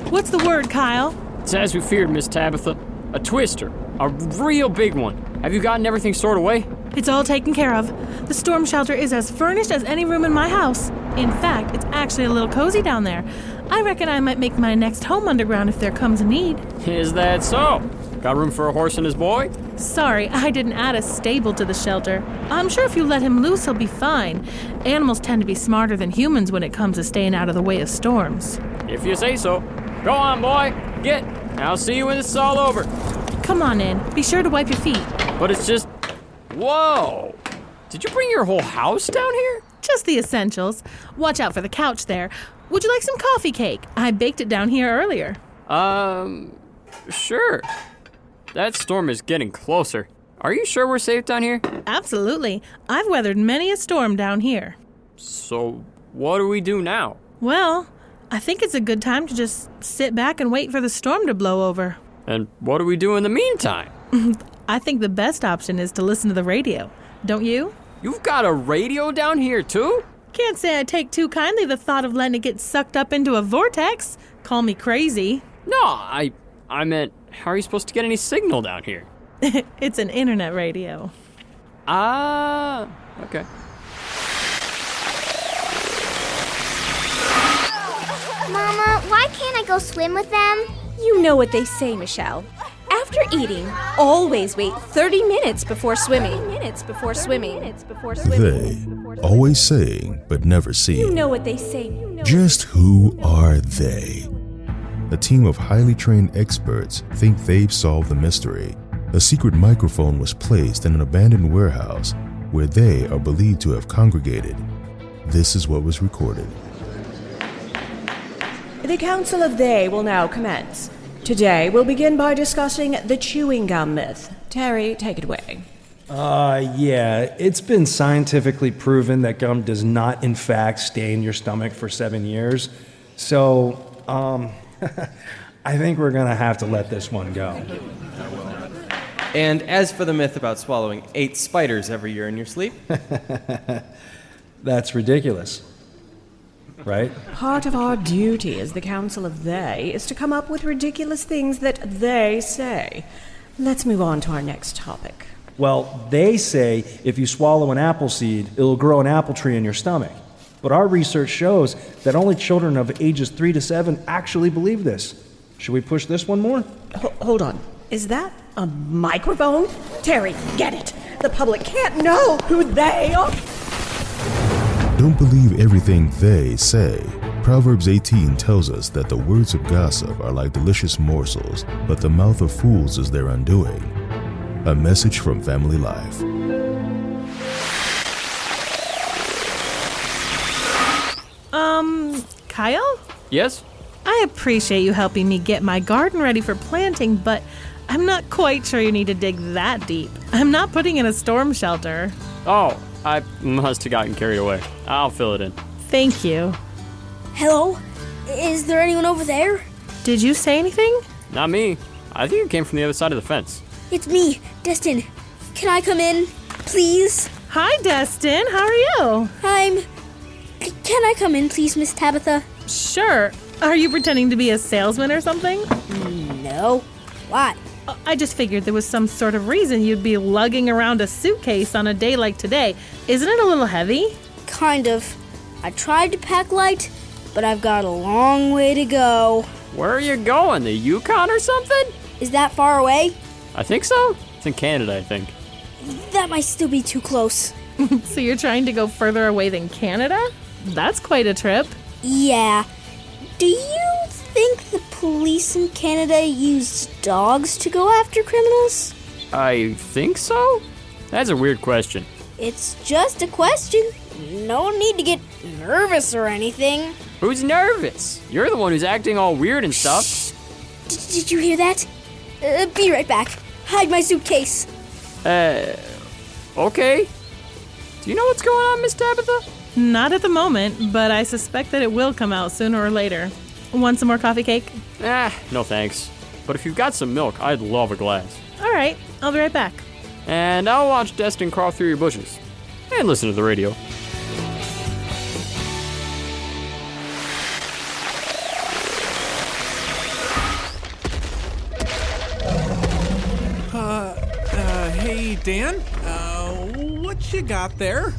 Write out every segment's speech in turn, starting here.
What's the word, Kyle? It's as we feared, Miss Tabitha. A twister. A real big one. Have you gotten everything stored away? It's all taken care of. The storm shelter is as furnished as any room in my house. In fact, it's actually a little cozy down there. I reckon I might make my next home underground if there comes a need. Is that so? Got room for a horse and his boy? Sorry, I didn't add a stable to the shelter. I'm sure if you let him loose, he'll be fine. Animals tend to be smarter than humans when it comes to staying out of the way of storms. If you say so. Go on, boy. Get. I'll see you when this is all over. Come on in. Be sure to wipe your feet. But it's just... Whoa. Did you bring your whole house down here? Just the essentials. Watch out for the couch there. Would you like some coffee cake? I baked it down here earlier. Sure. That storm is getting closer. Are you sure we're safe down here? Absolutely. I've weathered many a storm down here. So, what do we do now? Well, I think it's a good time to just sit back and wait for the storm to blow over. And what do we do in the meantime? I think the best option is to listen to the radio. Don't you? You've got a radio down here, too? Can't say I take too kindly the thought of letting it get sucked up into a vortex. Call me crazy. No, I meant, how are you supposed to get any signal down here? It's an internet radio. Ah, okay. Mama, why can't I go swim with them? You know what they say, Michelle. After eating, always wait 30 minutes before swimming. They, always saying, but never seeing. You know what they say. Just who are they? A team of highly trained experts think they've solved the mystery. A secret microphone was placed in an abandoned warehouse where they are believed to have congregated. This is what was recorded. The Council of They will now commence. Today, we'll begin by discussing the chewing gum myth. Terry, take it away. Yeah, it's been scientifically proven that gum does not, in fact, stay in your stomach for 7 years. So, I think we're gonna have to let this one go. And as for the myth about swallowing 8 spiders every year in your sleep? That's ridiculous. Right? Part of our duty as the Council of They is to come up with ridiculous things that they say. Let's move on to our next topic. Well, they say if you swallow an apple seed, it'll grow an apple tree in your stomach. But our research shows that only children of ages 3 to 7 actually believe this. Should we push this one more? Hold on. Is that a microphone? Terry, get it! The public can't know who they are! Don't believe everything they say. Proverbs 18 tells us that the words of gossip are like delicious morsels, but the mouth of fools is their undoing. A message from Family Life. Kyle? Yes? I appreciate you helping me get my garden ready for planting, but I'm not quite sure you need to dig that deep. I'm not putting in a storm shelter. Oh, I must have gotten carried away. I'll fill it in. Thank you. Hello? Is there anyone over there? Did you say anything? Not me. I think it came from the other side of the fence. It's me, Destin. Can I come in, please? Hi, Destin. How are you? Can I come in, please, Miss Tabitha? Sure. Are you pretending to be a salesman or something? No. Why? I just figured there was some sort of reason you'd be lugging around a suitcase on a day like today. Isn't it a little heavy? Kind of. I tried to pack light, but I've got a long way to go. Where are you going? The Yukon or something? Is that far away? I think so. It's in Canada, I think. That might still be too close. So you're trying to go further away than Canada? That's quite a trip. Yeah. Do you think the police in Canada use dogs to go after criminals? I think so? That's a weird question. It's just a question. No need to get nervous or anything. Who's nervous? You're the one who's acting all weird and stuff. Shh. Did you hear that? Be right back. Hide my suitcase. Okay. Do you know what's going on, Miss Tabitha? Not at the moment, but I suspect that it will come out sooner or later. Want some more coffee cake? No thanks. But if you've got some milk, I'd love a glass. All right, I'll be right back. And I'll watch Destin crawl through your bushes. And listen to the radio. Dan. What you got there?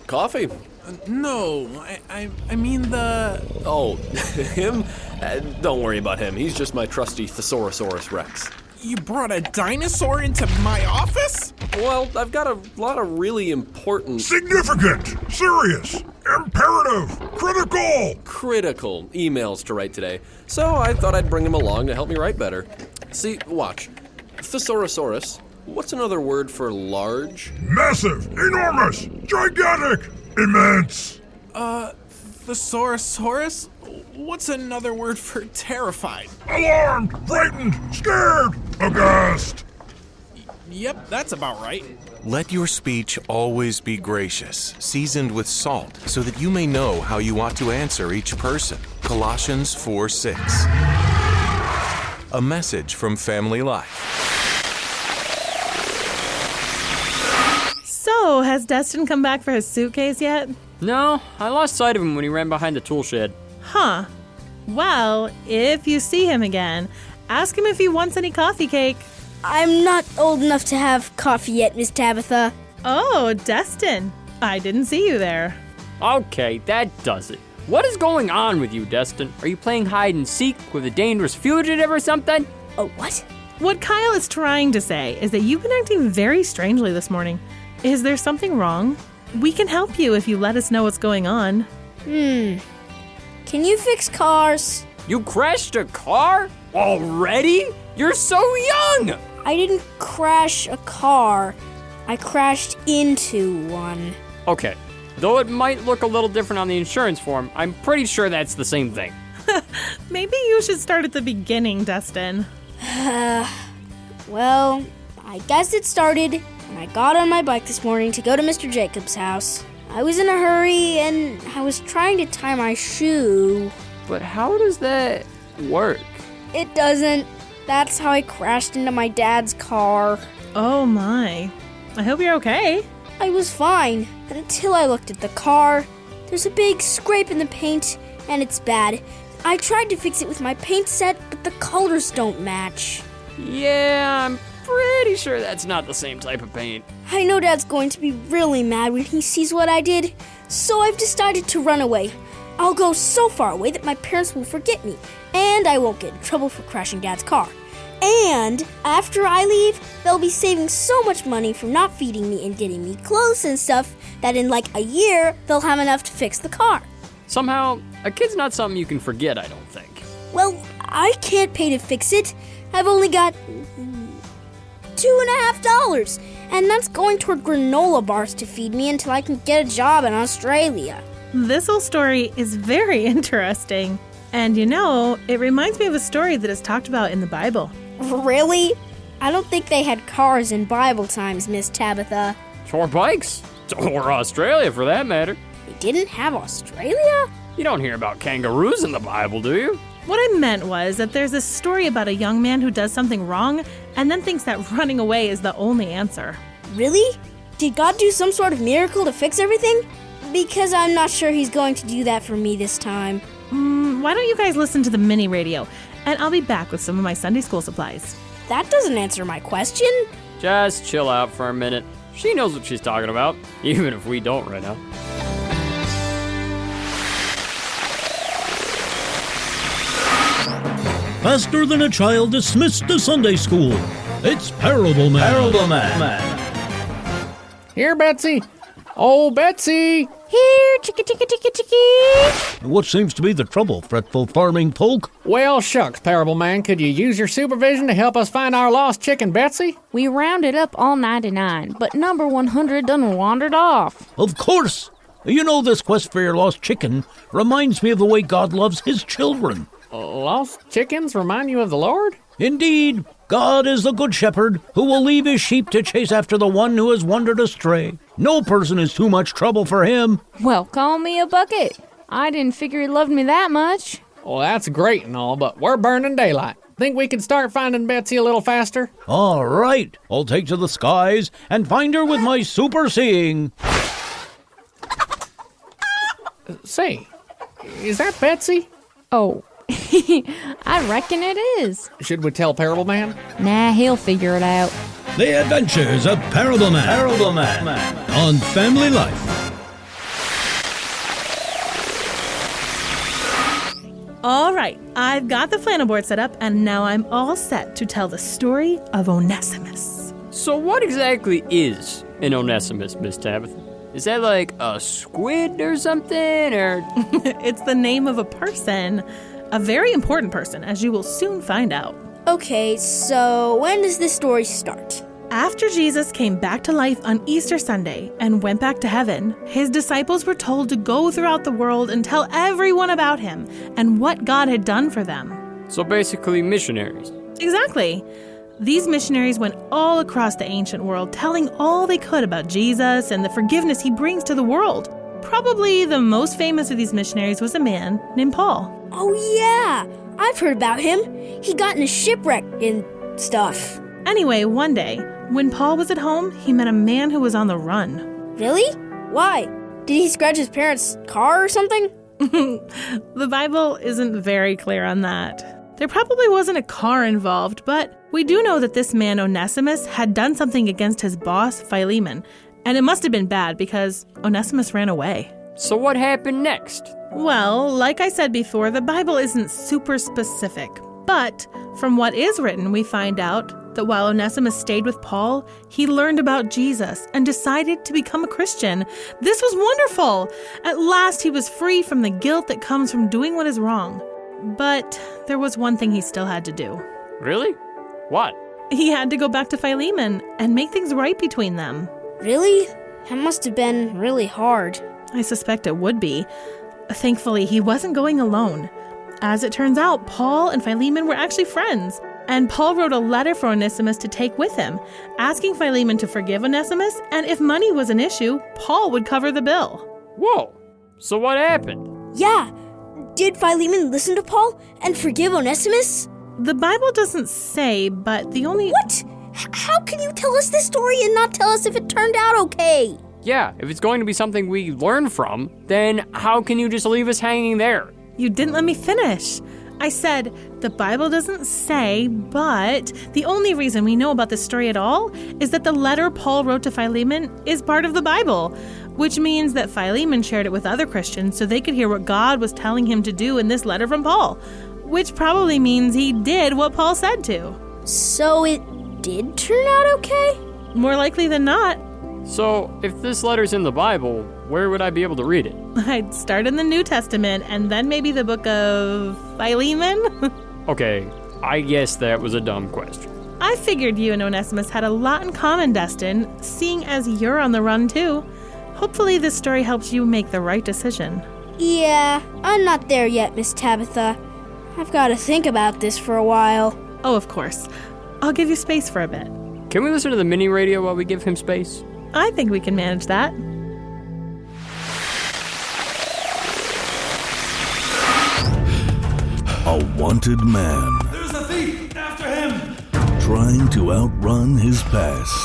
Coffee. No, I mean the... Oh, him? Don't worry about him. He's just my trusty Thesaurus Rex. You brought a dinosaur into my office? Well, I've got a lot of really important... Significant, serious, imperative, critical emails to write today. So I thought I'd bring him along to help me write better. See, watch. Thesaurus. What's another word for large? Massive, enormous, gigantic, immense. Thesaurus? What's another word for terrified? Alarmed, frightened, scared, aghast. Yep, that's about right. Let your speech always be gracious, seasoned with salt, so that you may know how you ought to answer each person. Colossians 4:6. A message from Family Life. So, has Destin come back for his suitcase yet? No, I lost sight of him when he ran behind the tool shed. Huh. Well, if you see him again, ask him if he wants any coffee cake. I'm not old enough to have coffee yet, Miss Tabitha. Oh, Destin. I didn't see you there. Okay, that does it. What is going on with you, Destin? Are you playing hide and seek with a dangerous fugitive or something? Oh, what? What Kyle is trying to say is that you've been acting very strangely this morning. Is there something wrong? We can help you if you let us know what's going on. Can you fix cars? You crashed a car? Already? You're so young! I didn't crash a car. I crashed into one. Okay, though it might look a little different on the insurance form, I'm pretty sure that's the same thing. Maybe you should start at the beginning, Destin. Well, I guess it started when I got on my bike this morning to go to Mr. Jacobs' house. I was in a hurry and I was trying to tie my shoe. But how does that work? It doesn't. That's how I crashed into my dad's car. Oh my. I hope you're okay. I was fine until I looked at the car. There's a big scrape in the paint and it's bad. I tried to fix it with my paint set, but the colors don't match. Yeah, I'm pretty sure that's not the same type of paint. I know Dad's going to be really mad when he sees what I did, so I've decided to run away. I'll go so far away that my parents will forget me, and I won't get in trouble for crashing Dad's car. And after I leave, they'll be saving so much money from not feeding me and getting me clothes and stuff that in like a year, they'll have enough to fix the car. Somehow, a kid's not something you can forget, I don't think. Well, I can't pay to fix it. I've only got $2.50, and that's going toward granola bars to feed me until I can get a job in Australia. This whole story is very interesting. And you know, it reminds me of a story that is talked about in the Bible. Really? I don't think they had cars in Bible times, Miss Tabitha. Or bikes. Or Australia, for that matter. They didn't have Australia? You don't hear about kangaroos in the Bible, do you? What I meant was that there's this story about a young man who does something wrong and then thinks that running away is the only answer. Really? Did God do some sort of miracle to fix everything? Because I'm not sure he's going to do that for me this time. Why don't you guys listen to the mini radio, and I'll be back with some of my Sunday school supplies. That doesn't answer my question. Just chill out for a minute. She knows what she's talking about, even if we don't right now. Faster than a child dismissed to Sunday school. It's Parable Man. Parable Man. Here, Betsy. Oh, Betsy. Here, chicka. What seems to be the trouble, fretful farming folk? Well, shucks, Parable Man. Could you use your supervision to help us find our lost chicken, Betsy? We rounded up all 99, but number 100 done wandered off. Of course. You know, this quest for your lost chicken reminds me of the way God loves his children. Lost chickens remind you of the Lord? Indeed, God is the good shepherd who will leave his sheep to chase after the one who has wandered astray. No person is too much trouble for him. Well, call me a bucket. I didn't figure he loved me that much. Well, that's great and all, but we're burning daylight. Think we could start finding Betsy a little faster? All right, I'll take to the skies and find her with my super seeing. Say, is that Betsy? Oh. I reckon it is. Should we tell Parable Man? Nah, he'll figure it out. The Adventures of Parable Man. On Family Life. All right, I've got the flannel board set up, and now I'm all set to tell the story of Onesimus. So what exactly is an Onesimus, Miss Tabitha? Is that like a squid or something, or? It's the name of a person, a very important person, as you will soon find out. Okay, so when does this story start? After Jesus came back to life on Easter Sunday and went back to heaven, his disciples were told to go throughout the world and tell everyone about him and what God had done for them. So basically missionaries. Exactly. These missionaries went all across the ancient world, telling all they could about Jesus and the forgiveness he brings to the world. Probably the most famous of these missionaries was a man named Paul. Oh yeah, I've heard about him. He got in a shipwreck and stuff. Anyway, one day, when Paul was at home, he met a man who was on the run. Really? Why? Did he scratch his parents' car or something? The Bible isn't very clear on that. There probably wasn't a car involved, but we do know that this man Onesimus had done something against his boss, Philemon, and it must have been bad because Onesimus ran away. So what happened next? Well, like I said before, the Bible isn't super specific, but from what is written, we find out that while Onesimus stayed with Paul, he learned about Jesus and decided to become a Christian. This was wonderful! At last, he was free from the guilt that comes from doing what is wrong. But there was one thing he still had to do. Really? What? He had to go back to Philemon and make things right between them. Really? That must have been really hard. I suspect it would be. Thankfully, he wasn't going alone. As it turns out, Paul and Philemon were actually friends, and Paul wrote a letter for Onesimus to take with him, asking Philemon to forgive Onesimus, and if money was an issue, Paul would cover the bill. Whoa! So what happened? Yeah. Did Philemon listen to Paul and forgive Onesimus? The Bible doesn't say, but the only... What? How can you tell us this story and not tell us if it turned out okay? Yeah, if it's going to be something we learn from, then how can you just leave us hanging there? You didn't let me finish. I said, the Bible doesn't say, but the only reason we know about this story at all is that the letter Paul wrote to Philemon is part of the Bible, which means that Philemon shared it with other Christians so they could hear what God was telling him to do in this letter from Paul, which probably means he did what Paul said to. So it did turn out okay? More likely than not. So, if this letter's in the Bible, where would I be able to read it? I'd start in the New Testament and then maybe the book of Philemon. Okay, I guess that was a dumb question. I figured you and Onesimus had a lot in common, Destin, seeing as you're on the run too. Hopefully this story helps you make the right decision. Yeah, I'm not there yet, Miss Tabitha. I've got to think about this for a while. Oh, of course. I'll give you space for a bit. Can we listen to the mini radio while we give him space? I think we can manage that. A wanted man. There's a thief! After him! Trying to outrun his past.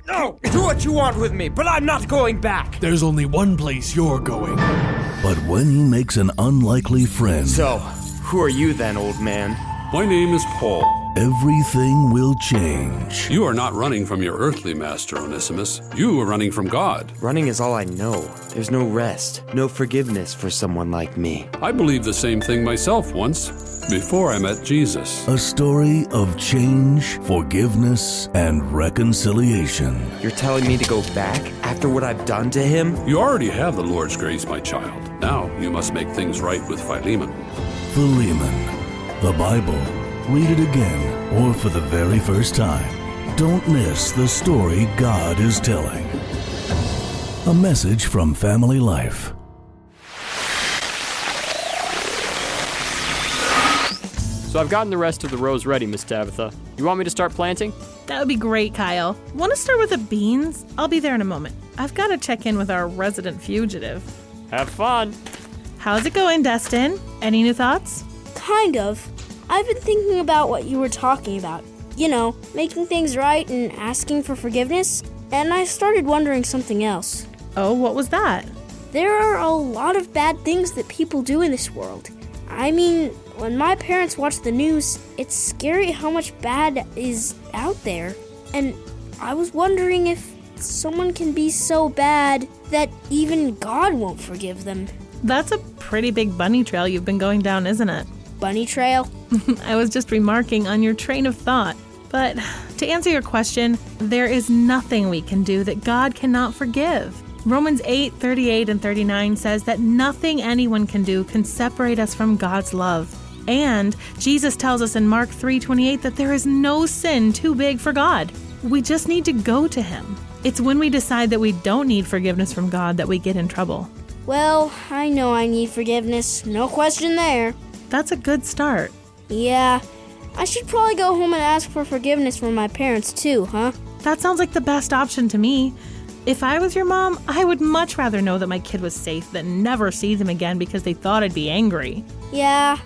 No! Do what you want with me, but I'm not going back! There's only one place you're going. But when he makes an unlikely friend... So, who are you then, old man? My name is Paul. Everything will change. You are not running from your earthly master, Onesimus. You are running from God. Running is all I know. There's no rest, no forgiveness for someone like me. I believed the same thing myself once, before I met Jesus. A story of change, forgiveness, and reconciliation. You're telling me to go back after what I've done to him? You already have the Lord's grace, my child. Now you must make things right with Philemon. Philemon, the Bible. Read it again, or for the very first time. Don't miss the story God is telling. A message from Family Life. So I've gotten the rest of the rows ready, Miss Tabitha. You want me to start planting? That would be great, Kyle. Want to start with the beans? I'll be there in a moment. I've got to check in with our resident fugitive. Have fun. How's it going, Destin? Any new thoughts? Kind of. I've been thinking about what you were talking about. You know, making things right and asking for forgiveness. And I started wondering something else. Oh, what was that? There are a lot of bad things that people do in this world. I mean, when my parents watch the news, it's scary how much bad is out there. And I was wondering if someone can be so bad that even God won't forgive them. That's a pretty big bunny trail you've been going down, isn't it? Bunny trail? I was just remarking on your train of thought. But to answer your question, there is nothing we can do that God cannot forgive. Romans 8:38 and 39 says that nothing anyone can do can separate us from God's love. And Jesus tells us in Mark 3:28 that there is no sin too big for God. We just need to go to Him. It's when we decide that we don't need forgiveness from God that we get in trouble. Well, I know I need forgiveness. No question there. That's a good start. Yeah, I should probably go home and ask for forgiveness from my parents too, huh? That sounds like the best option to me. If I was your mom, I would much rather know that my kid was safe than never see them again because they thought I'd be angry. Yeah,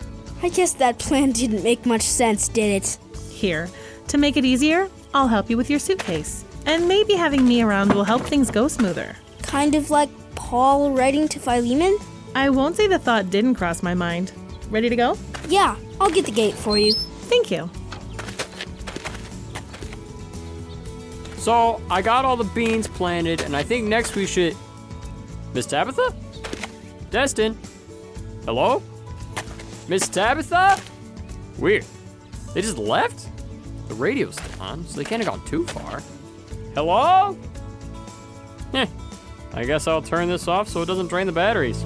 I guess that plan didn't make much sense, did it? Here, to make it easier, I'll help you with your suitcase. And maybe having me around will help things go smoother. Kind of like Paul writing to Philemon? I won't say the thought didn't cross my mind. Ready to go? Yeah, I'll get the gate for you. Thank you. So, I got all the beans planted, and I think next we should... Miss Tabitha? Destin? Hello? Miss Tabitha? Weird. They just left? The radio's still on, so they can't have gone too far. Hello? I guess I'll turn this off so it doesn't drain the batteries.